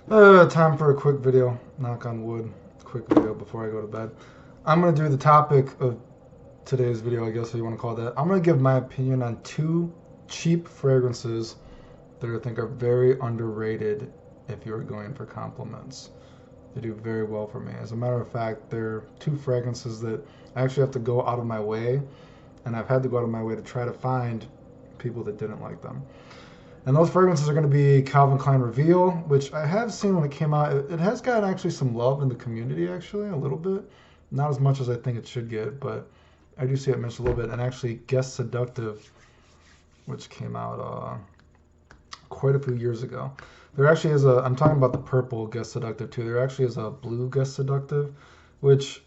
Time for a quick video. Knock on wood. Quick video before I go to bed. I'm going to do the topic of today's video, I guess if you want to call it that. I'm going to give my opinion on two cheap fragrances that I think are very underrated if you're going for compliments. They do very well for me. As a matter of fact, they're two fragrances that I actually have to go out of my way, and I've had to go out of my way to try to find people that didn't like them. And those fragrances are going to be Calvin Klein Reveal, which I have seen when it came out. It has gotten actually some love in the community, actually, a little bit. Not as much as I think it should get, but I do see it mentioned a little bit. And actually, Guess Seductive, which came out quite a few years ago. There actually is a, I'm talking about the purple Guess Seductive too. There actually is a blue Guess Seductive, which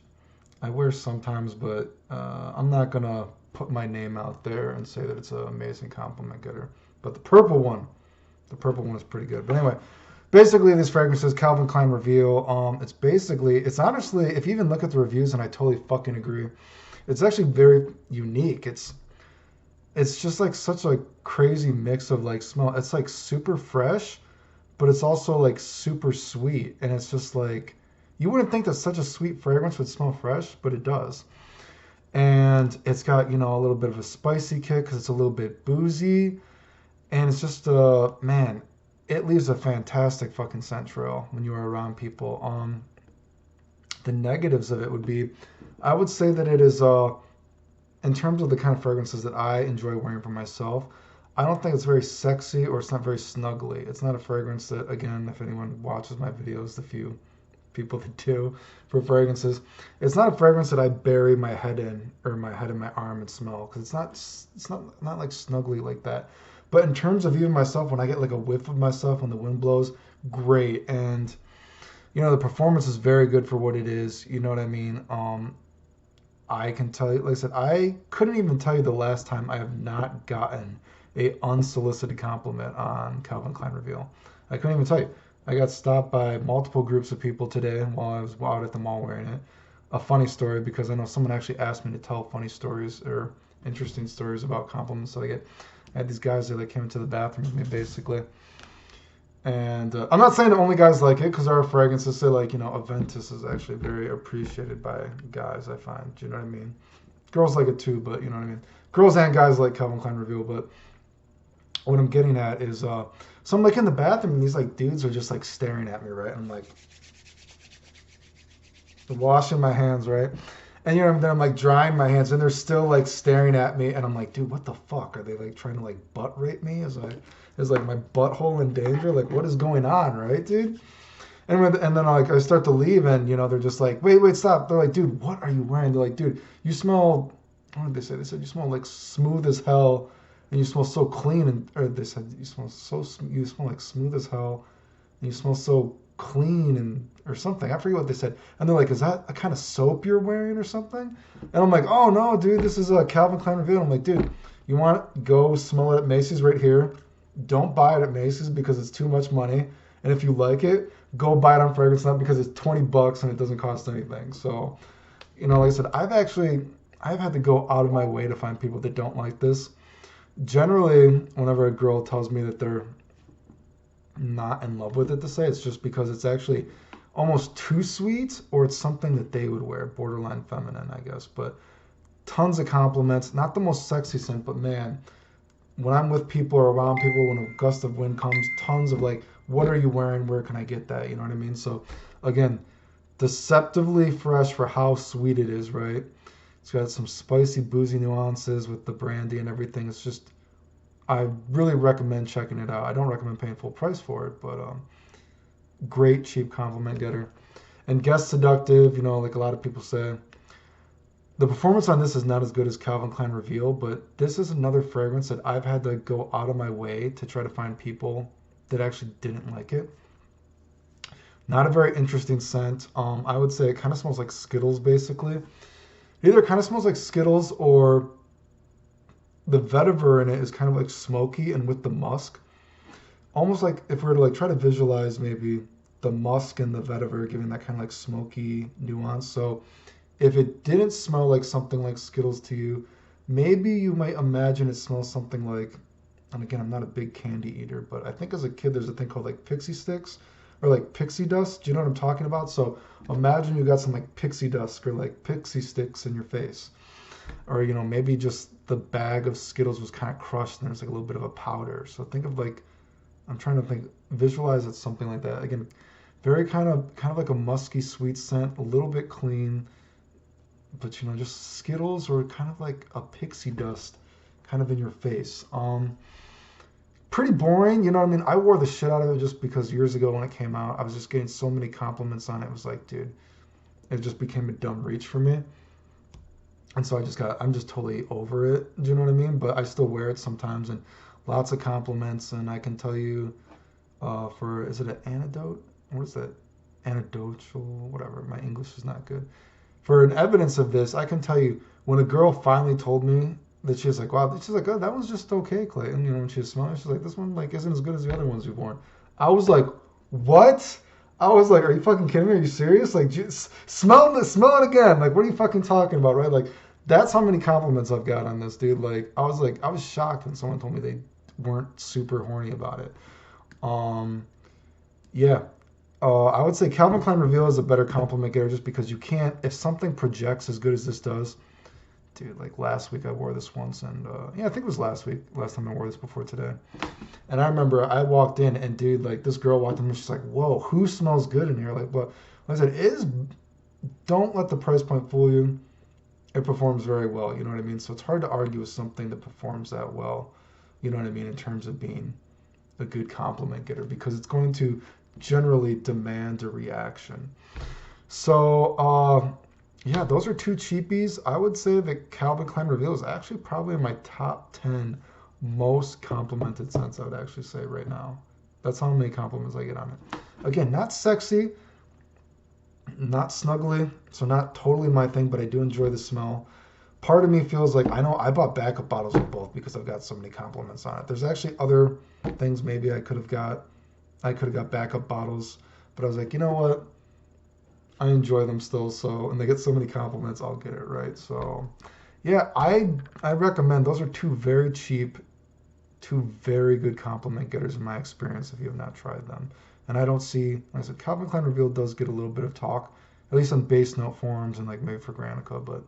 I wear sometimes, but I'm not going to put my name out there and say that it's an amazing compliment getter. But the purple one is pretty good. But anyway, basically this fragrance is Calvin Klein Reveal. It's honestly, if you even look at the reviews, and I totally fucking agree, it's actually very unique. It's just like such a crazy mix of like smell. It's like super fresh, but it's also like super sweet. And it's just like, you wouldn't think that such a sweet fragrance would smell fresh, but it does. And it's got, a little bit of a spicy kick because it's a little bit boozy. And it's just, man, it leaves a fantastic fucking scent trail when you are around people. The negatives of it would be, I would say that it is, in terms of the kind of fragrances that I enjoy wearing for myself, I don't think it's very sexy or it's not very snuggly. It's not a fragrance that, again, if anyone watches my videos, the few people that do for fragrances, it's not a fragrance that I bury my head in or my head in my arm and smell because it's not like snuggly like that. But in terms of even myself, when I get like a whiff of myself when the wind blows, great. And the performance is very good for what it is. You know what I mean? I can tell you, like I said, I couldn't even tell you the last time I have not gotten a unsolicited compliment on Calvin Klein Reveal. I couldn't even tell you. I got stopped by multiple groups of people today while I was out at the mall wearing it. A funny story because I know someone actually asked me to tell funny stories or interesting stories about compliments that I get. I had these guys that like came into the bathroom with me basically. And I'm not saying that only guys like it because our fragrances say like, Aventus is actually very appreciated by guys, I find. Do you know what I mean? Girls like it too, but you know what I mean? Girls and guys like Calvin Klein Reveal, but what I'm getting at is so I'm like in the bathroom and these like dudes are just like staring at me, right? I'm like washing my hands, right? And then I'm like drying my hands and they're still like staring at me and I'm like, dude, what the fuck? Are they like trying to like butt rape me? Is like my butthole in danger? Like what is going on, right, dude? And then like I start to leave and they're just like, wait, stop. They're like, dude, what are you wearing? They're like, dude, you smell, what did they say? They said you smell like smooth as hell and you smell so clean and or they said you smell like smooth as hell and you smell so clean and or something. I forget what they said. And they're like, is that a kind of soap you're wearing or something? And I'm like, oh no, dude, this is a Calvin Klein Reveal. I'm like, dude, you want it? Go smell it at Macy's right here. Don't buy it at Macy's because it's too much money. And if you like it, go buy it on Fragrance Net because it's $20 and it doesn't cost anything. So, like I said, I've had to go out of my way to find people that don't like this. Generally, whenever a girl tells me that they're not in love with it to say, it's just because it's actually almost too sweet or it's something that they would wear, borderline feminine, I guess. But tons of compliments, not the most sexy scent, but man, when I'm with people or around people, when a gust of wind comes, tons of like, what are you wearing? Where can I get that? You know what I mean? So again, deceptively fresh for how sweet it is, right? It's got some spicy, boozy nuances with the brandy and everything. It's just, I really recommend checking it out. I don't recommend paying full price for it, but great cheap compliment getter. And Guess Seductive, like a lot of people say, the performance on this is not as good as Calvin Klein Reveal, but this is another fragrance that I've had to go out of my way to try to find people that actually didn't like it. Not a very interesting scent. I would say it kind of smells like Skittles, basically. It either kind of smells like Skittles or the vetiver in it is kind of like smoky and with the musk. Almost like if we were to like try to visualize maybe the musk and the vetiver giving that kind of like smoky nuance. So if it didn't smell like something like Skittles to you, maybe you might imagine it smells something like, and again, I'm not a big candy eater, but I think as a kid there's a thing called like pixi sticks, or like pixie dust. Do you know what I'm talking about? So imagine you got some like pixie dust or like pixie sticks in your face, or you know, maybe just the bag of Skittles was kind of crushed and there's like a little bit of a powder. So think of like, I'm trying to think, visualize it something like that. Again, very kind of like a musky sweet scent, a little bit clean, but you know, just Skittles or kind of like a pixie dust kind of in your face. Pretty boring, you know what I mean? I wore the shit out of it just because years ago when it came out, I was just getting so many compliments on it. It was like, dude, it just became a dumb reach for me. And so I'm just totally over it. Do you know what I mean? But I still wear it sometimes and lots of compliments. And I can tell you, is it an antidote? What is that? Anecdotal, whatever. My English is not good. For an evidence of this, I can tell you when a girl finally told me that she's like, wow, she's like, oh, that one's just okay, Clayton. You know, when she was smelling, she's like, this one like isn't as good as the other ones you've worn. I was like, what? I was like, are you fucking kidding me? Are you serious? Like, smell it again. Like, what are you fucking talking about, right? Like, that's how many compliments I've got on this, dude. Like, I was shocked when someone told me they weren't super horny about it. Yeah. I would say Calvin Klein Reveal is a better compliment getter just because you can't, if something projects as good as this does, dude, like last week I wore this once and, yeah, I think it was last time I wore this before today. And I remember I walked in and dude, like this girl walked in and she's like, whoa, who smells good in here? Like, what? I said, don't let the price point fool you. It performs very well, you know what I mean? So it's hard to argue with something that performs that well, you know what I mean, in terms of being a good compliment getter because it's going to generally demand a reaction. So, yeah, those are two cheapies. I would say that Calvin Klein Reveal is actually probably in my top 10 most complimented scents, I would actually say right now. That's how many compliments I get on it. Again, not sexy, not snuggly, so not totally my thing, but I do enjoy the smell. Part of me feels like, I know I bought backup bottles of both because I've got so many compliments on it. There's actually other things maybe I could have got backup bottles, but I was like, you know what? I enjoy them still, so, and they get so many compliments, I'll get it, right? So, yeah, I recommend, those are two very cheap, two very good compliment getters in my experience if you have not tried them. And I don't see, like I said, Calvin Klein Reveal does get a little bit of talk, at least on base note forums and like maybe for Granica, but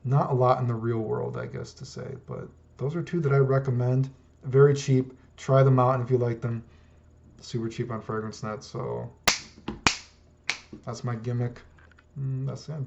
not a lot in the real world, I guess, to say. But those are two that I recommend. Very cheap. Try them out, and if you like them, super cheap on FragranceNet. So that's my gimmick. That's it.